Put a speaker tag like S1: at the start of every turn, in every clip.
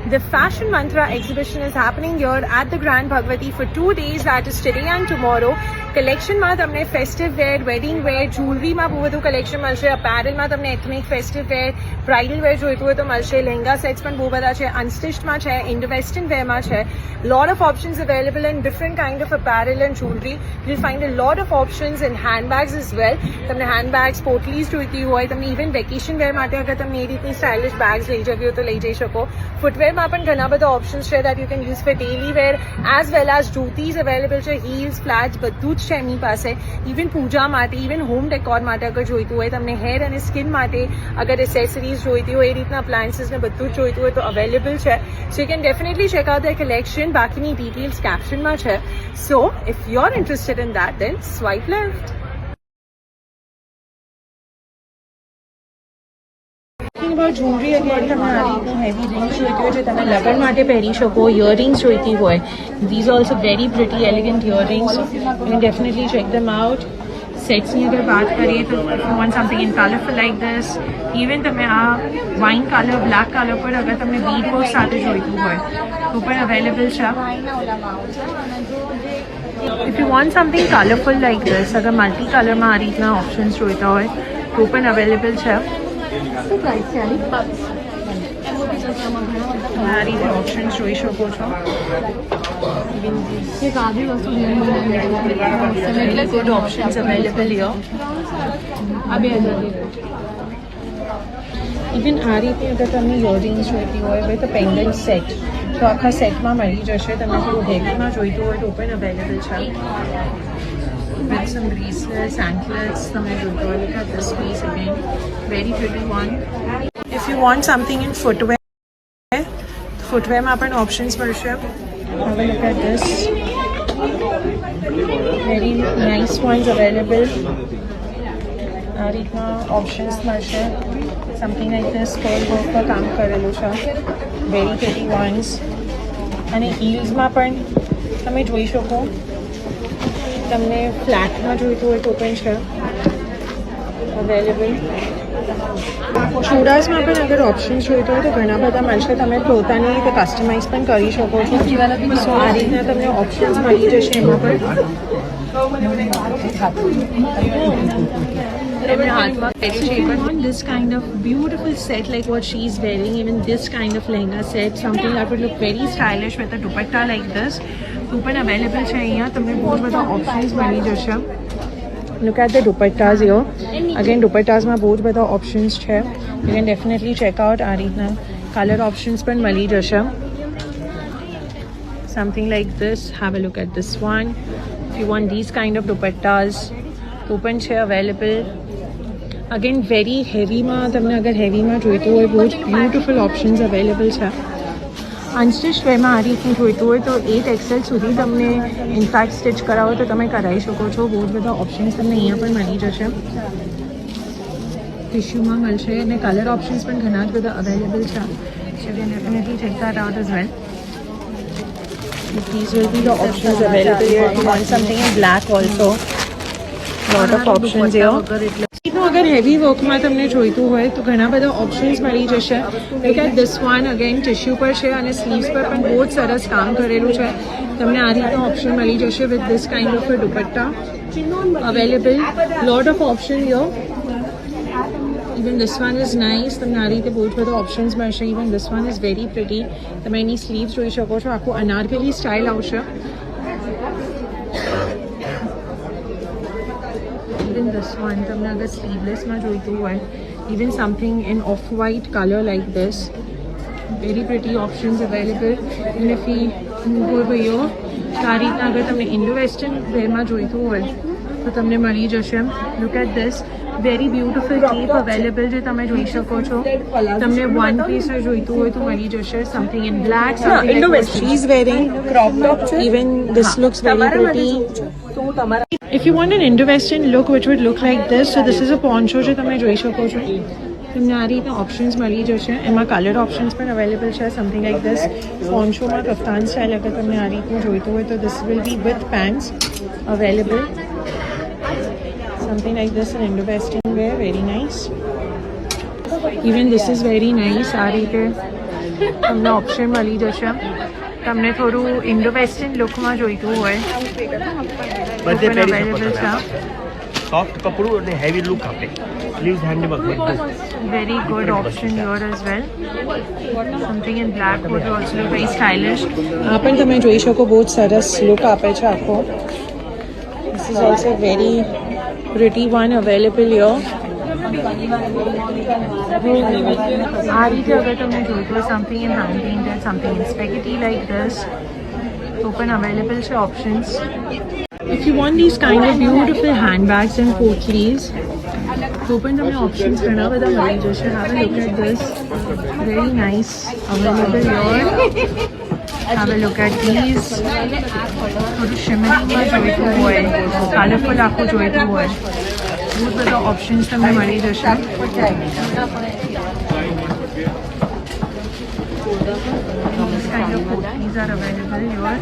S1: The Fashion Mantra exhibition is happening here at the Grand Bhagwati for 2 days, that is today and tomorrow. કલેક્શનમાં તમને festive વેર, wedding વેર, જ્વેલરીમાં બહુ બધું collection મળશે. અપેરલમાં તમને ethnic festive વેર, bridal વેર જોઈતું હોય તો મળશે. લહેંગા સેટ્સ પણ બહુ બધા છે. અનસ્ટિચમાં છે, ઇન્ડો વેસ્ટર્ન વેરમાં છે. Lot of options available in different kind of apparel and jewellery. You will find a lot of options in handbags as well. તમને હેન્ડબેગ્સ, પોટલીઝ જોઈતી હોય, તમને ઇવન વેકેશન વેર માટે અગર તમને એ રીતની સ્ટાઇલિશ બેગ્સ લઈ જવી હોય તો લઈ જઈ શકો. ફૂટવેરમાં પણ ઘણા બધા ઓપ્શન્સ છે that you can use for daily wear as well as dhotis available છે. હીલ્સ, ફ્લેટ્સ બધું જ છે એમની પાસે. ઇવન પૂજા માટે, ઇવન હોમ ડેકોર માટે અગર જોઈતું હોય, તમને હેર અને સ્કિન માટે અગર એસેસરીઝ જોઈતી હોય, એ રીતના અપ્લાયન્સીસ ને બધું જ જોઈતું હોય તો અવેલેબલ છે. So you can definitely check out the collection. બાકીની ડિટેલ્સ કેપ્શનમાં છે. So if you are interested in that then swipe left. Jewellery again તમે આ રીતનું હેવી રિંગ્સ જોઈતી હોય જે તમે લગ્ન માટે પહેરી શકો. ઇયરિંગ્સ જોઈતી હોય, these also very pretty elegant earrings. You can definitely check them out. સેટ્સની અગર વાત કરીએ તો you want something in colourful like this. Even તમે આ વાઇન કલર, બ્લેક કલર પર અગર તમને બીડ વર્ક સાથે જોઈતું હોય તો પણ અવેલેબલ છે. If you want something colourful like this, અગર મલ્ટી કલરમાં આ રીતના ઓપ્શન્સ જોઈતા હોય તો પણ અવેલેબલ છે. આ રીતે ઓપ્શન્સ જોઈ શકો છો. Good options available here. Even આ રીતે અગર તમને ઇયરિંગ્સ જોઈતી હોય વિથ પેન્ડન્ટ સેટ તો આખા સેટમાં મળી જશે. તમને થોડું હેવીમાં જોઈતું હોય તો પણ અવેલેબલ છે. With some bracelets, anklets, તમે જોઈતો હોય. Look at this piece again, very pretty one. If you want something in footwear, footwear માં પણ ઓપ્શન્સ મળશે. Have a look at this, very nice ones available. આ રીતના ઓપ્શન્સ મળશે. Something like this stall work પર કામ કરેલું છે. Very pretty once. અને હીલ્સમાં પણ તમે જોઈ શકો. તમને ફ્લેટમાં જોઈતું હોય તો પણ છે અવેલેબલ. ચૂડાસમાં પણ અગર ઓપ્શન્સ જોઈતો હોય તો ઘણા બધા મળશે. તમે પોતાની રીતે કસ્ટમાઇઝ પણ કરી શકો છો. સો આ રીતના તમને ઓપ્શન્સ મળી જશે એમાં પણ. એમને હાથમાં પહેર્યું છે પણ this kind of beautiful set like what she is wearing, even this kind of lehenga set, something that would look very stylish with a dupatta like this તો પણ અવેલેબલ છે. અહીંયા તમને બહુ બધા ઓપ્શન્સ મળી જશે. Look at the dupattas here. Again દુપટ્ટાઝમાં બહુ જ બધા ઓપ્શન્સ છે. You can definitely check out. આ રીતના કલર ઓપ્શન્સ પણ મળી જશે. Something like this. Have a look at this one. If you want these kind of dupattas તો પણ છે અવેલેબલ. અગેન વેરી હેવીમાં તમને અગર હેવીમાં જોઈતું હોય બહુ જ બ્યુટિફુલ ઓપ્શન્સ અવેલેબલ છે. અનસ્ટિચ વેરમાં આ રીતનું જોઈતું હોય તો 8 XL સુધી તમને ઇનફેક્ટ સ્ટિચ કરાવો તો તમે કરાવી શકો છો. બહુ જ બધા ઓપ્શન્સ તમને અહીંયા પણ મળી જશે. ટિશ્યુમાં મળશે અને કલર ઓપ્શન્સ પણ ઘણા જ બધા અવેલેબલ છે. So you can definitely check that out as well. These will be the options available here. If you want something in black also, lot of options here. અગર હેવી વર્કમાં તમને જોઈતું હોય તો ઘણા બધા ઓપ્શન્સ મળી જશે. Look at this one. Again tissue પર છે અને સ્લીવ્સ પર પણ બહુ જ સરસ કામ કરેલું છે. તમને આ રીતનો ઓપ્શન મળી જશે with this kind of a dupatta available. Lot of option here. Even this one is nice. તમને આ રીતે બહુ જ બધા ઓપ્શન્સ મળશે. Even this one is very pretty. તમે એની સ્લીવ્સ જોઈ શકો છો. આખું અનારકલી સ્ટાઇલ આવશે. Even this one, તમને અગર સ્લીવલેસમાં જોઈતું હોય, even something in off-white color like this, very pretty options available. And if you move over here, આ રીતના અગર તમને ઇન્ડો વેસ્ટર્ન વેરમાં જોઈતું હોય તો તમને મળી જશે. Look at this, very beautiful cape available જે તમે જોઈ શકો છો. તમને વન પીસ જોઈતું હોય તો મળી જશે. Something in black, something like she is wearing crop top. Even this looks very pretty. If you want an Indo-Western look which would look like this, so this is a poncho જે તમે જોઈ શકો છો. તમને આ રીતના options મળી જશે. એમાં કલર ઓપ્શન્સ પણ અવેલેબલ છે. સમથિંગ લાઈક ધીસ પોન્ચોમાં કફતાન સ્ટાઇલ અગર તમને આ રીતનું જોઈતું હોય તો this will be with pants available. Something like this in Indo-Western wear, very nice. Even this is very nice. આ રીતે તમને ઓપ્શન મળી જશે. તમને થોડું ઇન્ડો વેસ્ટર્ન લુકમાં જોઈતું હોય
S2: બધે
S1: પણ
S2: પહેરી શકો
S1: અવેલેબલ
S2: તમે.
S1: છે.
S2: સોફ્ટ કપડું અને હેવી લુક આપે. સ્લીવ્સ હેન્ડબેગ બધું.
S1: Very good option here as well. Something in black would also look very stylish. આ પણ તમે જોઈ શકો બહુ જ સરસ લુક આપે છે આખો. This is also very pretty one available here. આ રીતે અગર તમને જોઈતું હોય something in hand painted, something in spaghetti like this, તો પણ available છે options. If you want these kind of beautiful handbags and portlies, તો પણ તમને options ઘણા બધા મળી જશે. Have a look at this. Very nice. Available here. Have a look at these. થોડું શિમરીમાં જોઈતું હોય, કલરફુલ આખું જોઈતું હોય, બહુ બધા ઓપ્શન્સ તમને મળી જશે. These kind of portlies are available here.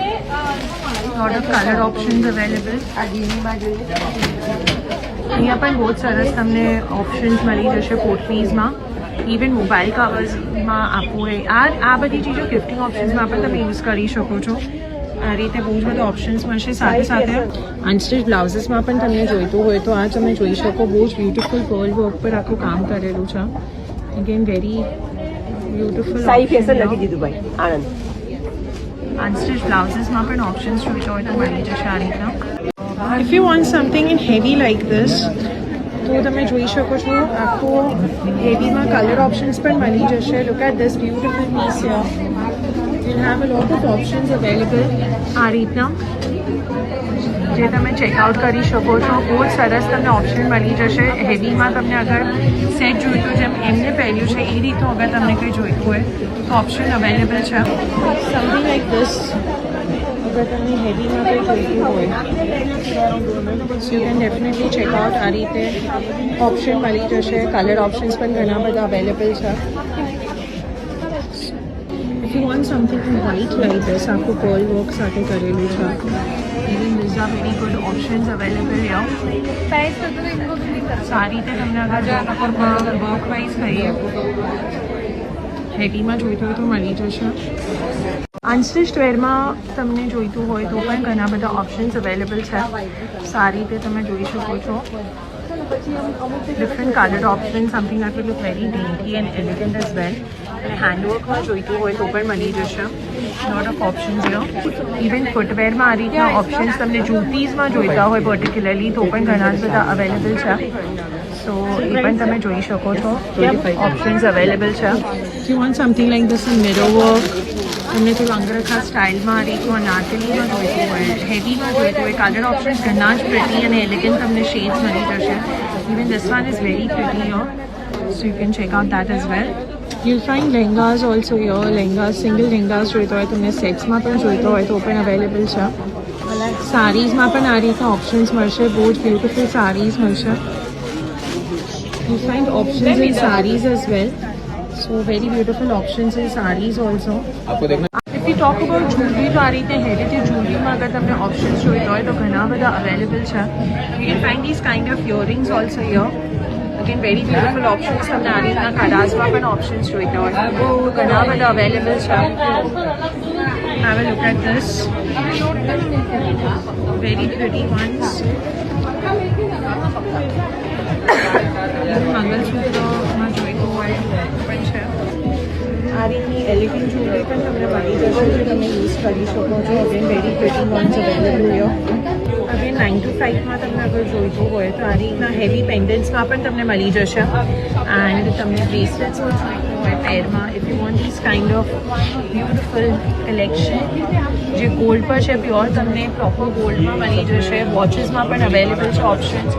S1: Lot of color options available. અહીંયા પણ બહુ જ સરસ તમને ઓપ્શન્સ મળી જશે પોર્ટલીઝમાં. ઇવન મોબાઈલ કવર્સમાં આપવું હોય આ બધી ચીજો ગિફ્ટિંગ ઓપ્શન્સમાં પણ તમે યુઝ કરી શકો છો. આ રીતે બહુ જ બધા ઓપ્શન્સ મળશે. સાથે સાથે અનસ્ટિચ બ્લાઉઝીસમાં પણ તમને જોઈતું હોય તો આ તમે જોઈ શકો બહુ જ બ્યુટિફુલ પર્લ વર્ક પર આખું કામ કરેલું છે. અગેન વેરી બ્યુટિફુલ અનસ્ટિચ બ્લાઉઝીસમાં પણ ઓપ્શન્સ જોઈતા હોય તો મળી જશે આ રીતના. If you want something in heavy like this, તો તમે જોઈ શકો છો આખો હેવીમાં કલર ઓપ્શન્સ પણ મળી જશે. Look at this beautiful piece here. You'll have a lot of options available. આ રીતના જે તમે ચેકઆઉટ કરી શકો છો. બહુ જ સરસ તમને ઓપ્શન મળી જશે. હેવીમાં તમને અગર સેટ જોઈતું જેમ એમને પહેર્યું છે એ રીતનું અગર તમને કંઈ જોઈતું હોય તો ઓપ્શન અવેલેબલ છે. સમથિંગ લાઈક ધીસ અગર તમને હેવીમાં કંઈ જોઈતું હોય સો યુ કેન ડેફિનેટલી ચેકઆઉટ. આ રીતે ઓપ્શન મળી જશે. કલર ઓપ્શન્સ પણ ઘણા બધા અવેલેબલ છે. If you want something in white like this, આખું પર્લ વર્ક સાથે કરેલું છે. Even these are very good options available here. આ રીતે તમને અગર વર્ક વાઇઝ કહીએ હેવીમાં જોઈતું હોય તો મળી જશે. અનસ્ટિચ્ડ વેરમાં તમને જોઈતું હોય તો પણ ઘણા બધા ઓપ્શન્સ અવેલેબલ છે. આ રીતે તમે જોઈ શકો છો different colour option. Something that will look very dainty and elegant as well. અને હેન્ડવર્કમાં જોઈતું હોય તો પણ મળી જશે. Lot of options here. Even ફૂટવેરમાં આ રીતના ઓપ્શન્સ તમને જૂતીઝમાં જોઈતા હોય પર્ટિક્યુલરલી તો પણ ઘણા જ બધા અવેલેબલ છે. સો એ પણ તમે જોઈ શકો છો ઓપ્શન્સ અવેલેબલ છે. If you want something like this in mirror work, તમને થોડું અંગરખા સ્ટાઇલમાં આ રીતનું અનારકલીમાં જોઈતું હોય, હેવીમાં જોઈતું હોય, કલર ઓપ્શન્સ ઘણા જ પ્રિટી અને એલિગન્ટ તમને શેડ્સ મળી જશે. Even this one is very pretty yo, so you can check out that as well. You'll find lehengas also here. Lehengas, single lehengas જોઈતો હોય તમને સેટ્સમાં પણ જોઈતો હોય તો પણ અવેલેબલ છે. સારીઝમાં પણ આ રીતના ઓપ્શન્સ મળશે. બહુ જ બ્યુટિફુલ સારીઝ મળશે. You find options in sarees as well. So very beautiful options in sarees also. If we talk about jewelry, તો આ રીતે હેરિટેજ જ્વેલરીમાં અગર તમને ઓપ્શન્સ જોઈતા હોય તો ઘણા બધા અવેલેબલ છે. You can find these kind of earrings also here. Again very beautiful options. તમને આ રીતના કડાસમાં પણ ઓપ્શન્સ જોઈતા હોય તો ઘણા બધા અવેલેબલ છે. Have a look at this. Very pretty ones. મંગલસૂત્રમાં જોઈતું હોય પણ છે. આ રીતની એલિગન્ટ જ્વેલરી પણ તમને મળી જશે જે તમે યુઝ કરી શકો છો. Again very pretty once available યો. અગેન 9 to 5માં તમને અગર જોઈતું હોય તો આ રીતના હેવી પેન્ડન્ટ્સમાં પણ તમને મળી જશે. એન્ડ તમને બ્રેસલેટ્સમાં જોઈતું હોય પેરમાં. If you want this kind of beautiful collection જે ગોલ્ડ પર છે પ્યોર તમને પ્રોપર ગોલ્ડમાં મળી જશે. વોચીસમાં પણ અવેલેબલ છે ઓપ્શન્સ.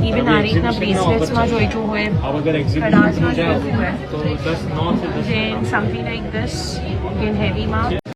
S1: ઇવન આ રીતના બ્રેસલેટ્સમાં જોઈતું હોય, કડાસમાં જોઈતું હોય, then something like this in heavyમાં